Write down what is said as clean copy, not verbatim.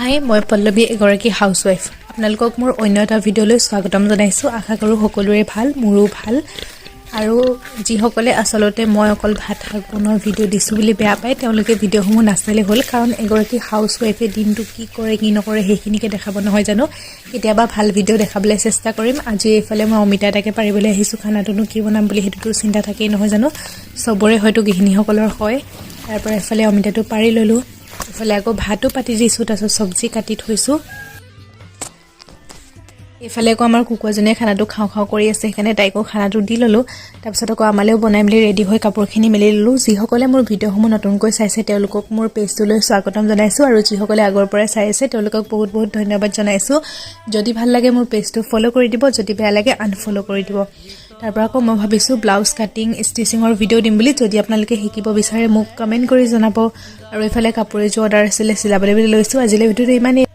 হাই মই পল্লৱী এগৰাকী হাউসৱাইফ আপোনালোকক মোৰ অন্য এটা ভিডিঅ'লৈ স্বাগতম জনাইছো আশা কৰো সকলোৰে ভাল মোৰো ভাল আৰু যিসকলে আসলতে মই অকল ভাত শাক বনোৱাৰ ভিডিঅ' দিছো বুলি বেয়া পায় তেওঁলোকে ভিডিঅ'সমূহ নাচালে হ'ল কাৰণ এগৰাকী হাউসৱাইফে দিনটো কি কৰে কি নকৰে হেখিনিকে দেখাব নহয় জানো কেতিয়াবা ভাল ভিডিঅ' দেখাবলৈ চেষ্টা কৰিম আজি এফালে মই অমিতা এটাকে পাৰিবলৈ আহিছো খানাটোনো কি বনাম বুলি হেতুটো চিন্তা থাকেই নহয় জানো সবৰে হয়তো গৃহিণীসকলৰ হয় তাৰ পৰা এফালে অমিতাটো পাৰি ললো এফালে আকৌ ভাতো পাতি দিছো তাৰছত সবজি কাটি থৈছো এফালে আকৌ আমাৰ কুকুৰজনীয়ে খানাটো খাও খাও কৰি আছে সেইকাৰণে তাইকো খানাটো দি ললো তাৰপিছত আকৌ আমালেও বনাই মেলি ৰেডি হৈ কাপোৰখিনি মেলি ললো যিসকলে মোৰ ভিডিঅ'সমূহ নতুনকৈ চাইছে তেওঁলোকক মোৰ পেজটোলৈ স্বাগতম জনাইছো আৰু যিসকলে আগৰ পৰা চাই আছে তেওঁলোকক বহুত বহুত ধন্যবাদ জনাইছো যদি ভাল লাগে মোৰ পেজটো ফলো কৰি দিব যদি বেয়া লাগে আনফলো কৰি দিব তাৰ পৰা আকৌ মই ভাবিছো ব্লাউজ কাটিং ষ্টিচিঙৰ ভিডিঅ' দিম বুলি যদি আপোনালোকে শিকিব বিচাৰে মোক কমেন্ট কৰি জনাব আৰু এফালে কাপোৰ এযোৰ অৰ্ডাৰ আছিল চিলাবলৈ লৈছো আজিলৈ ভিডিঅ'টো ইমানেই